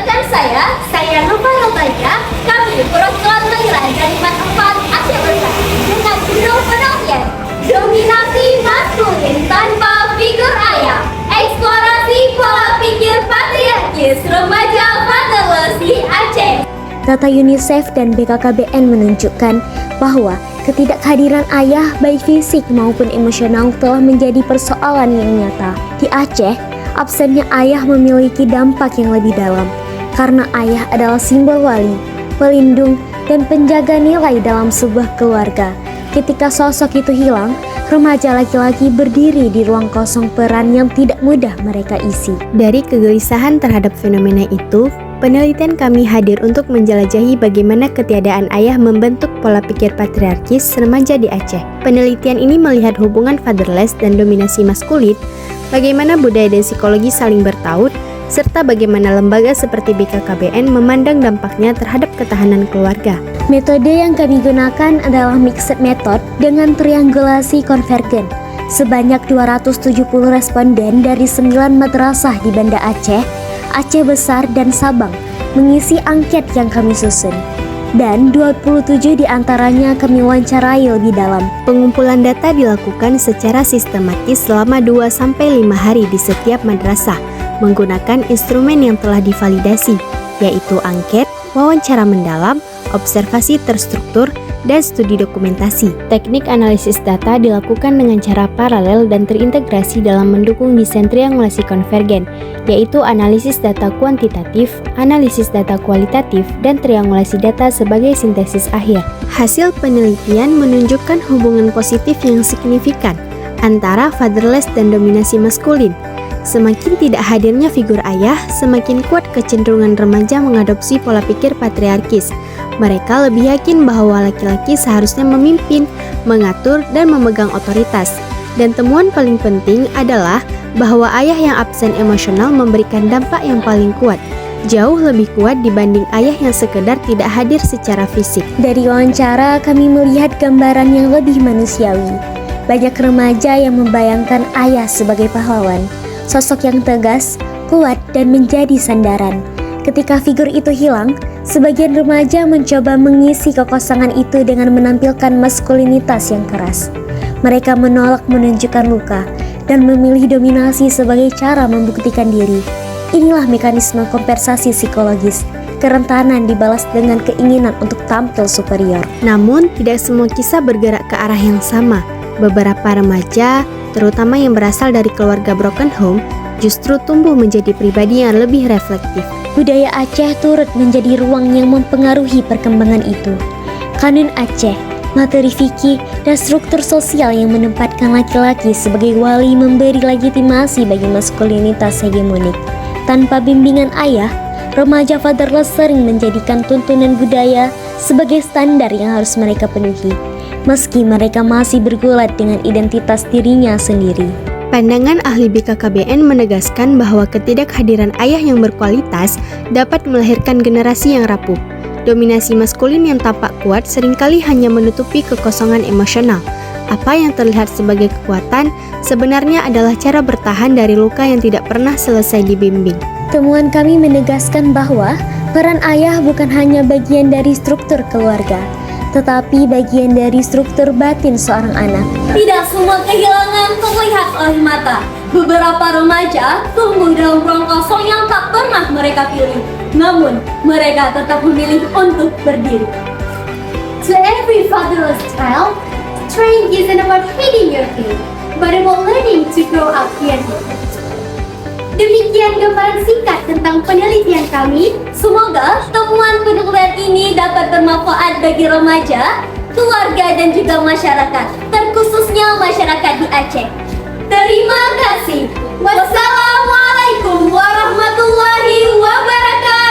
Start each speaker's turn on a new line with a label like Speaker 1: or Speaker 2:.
Speaker 1: Perkenalkan saya Nova Robaja. Kami perwakilan kelahiran dari 44 Aceh Besar dengan judul penuhnya Dominasi Maskulin Tanpa Figur Ayah, Eksplorasi Pola Pikir Patriarkis Remaja Fatherless di Aceh.
Speaker 2: Data UNICEF dan BKKBN menunjukkan bahwa ketidakhadiran ayah baik fisik maupun emosional telah menjadi persoalan yang nyata. Di Aceh, absennya ayah memiliki dampak yang lebih dalam karena ayah adalah simbol wali, pelindung, dan penjaga nilai dalam sebuah keluarga. Ketika sosok itu hilang, remaja laki-laki berdiri di ruang kosong peran yang tidak mudah mereka isi.
Speaker 3: Dari kegelisahan terhadap fenomena itu, penelitian kami hadir untuk menjelajahi bagaimana ketiadaan ayah membentuk pola pikir patriarkis remaja di Aceh. Penelitian ini melihat hubungan fatherless dan dominasi maskulin, bagaimana budaya dan psikologi saling bertaut, serta bagaimana lembaga seperti BKKBN memandang dampaknya terhadap ketahanan keluarga.
Speaker 2: Metode yang kami gunakan adalah mixed method dengan triangulasi konvergen. Sebanyak 270 responden dari 9 madrasah di Banda Aceh, Aceh Besar, dan Sabang mengisi angket yang kami susun. Dan 27 diantaranya kami wawancarai lebih dalam.
Speaker 3: Pengumpulan data dilakukan secara sistematis selama 2-5 hari di setiap madrasah menggunakan instrumen yang telah divalidasi, yaitu angket, wawancara mendalam, observasi terstruktur, dan studi dokumentasi. Teknik analisis data dilakukan dengan cara paralel dan terintegrasi dalam mendukung desain triangulasi konvergen, yaitu analisis data kuantitatif, analisis data kualitatif, dan triangulasi data sebagai sintesis akhir. Hasil penelitian menunjukkan hubungan positif yang signifikan antara fatherless dan dominasi maskulin. Semakin tidak hadirnya figur ayah, semakin kuat kecenderungan remaja mengadopsi pola pikir patriarkis. Mereka lebih yakin bahwa laki-laki seharusnya memimpin, mengatur, dan memegang otoritas. Dan temuan paling penting adalah bahwa ayah yang absen emosional memberikan dampak yang paling kuat, jauh lebih kuat dibanding ayah yang sekedar tidak hadir secara fisik.
Speaker 2: Dari wawancara, kami melihat gambaran yang lebih manusiawi. Banyak remaja yang membayangkan ayah sebagai pahlawan, sosok yang tegas, kuat, dan menjadi sandaran. Ketika figur itu hilang, sebagian remaja mencoba mengisi kekosongan itu dengan menampilkan maskulinitas yang keras. Mereka menolak menunjukkan luka dan memilih dominasi sebagai cara membuktikan diri. Inilah mekanisme kompensasi psikologis. Kerentanan dibalas dengan keinginan untuk tampil superior.
Speaker 3: Namun, tidak semua kisah bergerak ke arah yang sama. Beberapa remaja, terutama yang berasal dari keluarga broken home, justru tumbuh menjadi pribadi yang lebih reflektif.
Speaker 2: Budaya Aceh turut menjadi ruang yang mempengaruhi perkembangan itu. Kanun Aceh, materi fikih, dan struktur sosial yang menempatkan laki-laki sebagai wali memberi legitimasi bagi maskulinitas hegemonik. Tanpa bimbingan ayah, remaja fatherless sering menjadikan tuntunan budaya sebagai standar yang harus mereka penuhi, meski mereka masih bergulat dengan identitas dirinya sendiri.
Speaker 3: Pandangan ahli BKKBN menegaskan bahwa ketidakhadiran ayah yang berkualitas dapat melahirkan generasi yang rapuh. Dominasi maskulin yang tampak kuat seringkali hanya menutupi kekosongan emosional. Apa yang terlihat sebagai kekuatan sebenarnya adalah cara bertahan dari luka yang tidak pernah selesai dibimbing.
Speaker 2: Temuan kami menegaskan bahwa peran ayah bukan hanya bagian dari struktur keluarga, tetapi bagian dari struktur batin seorang anak.
Speaker 1: Tidak semua kehilangan terlihat oleh mata. Beberapa remaja tumbuh dalam ruang kosong yang tak pernah mereka pilih. Namun, mereka tetap memilih untuk berdiri. To every fatherless child, strength isn't about hiding your pain, but about learning to grow up together. Demikian gambaran singkat tentang penelitian kami. Semoga temuan penelitian ini dapat bermanfaat bagi remaja, keluarga, dan juga masyarakat, terkhususnya masyarakat di Aceh. Terima kasih. Wassalamualaikum warahmatullahi wabarakatuh.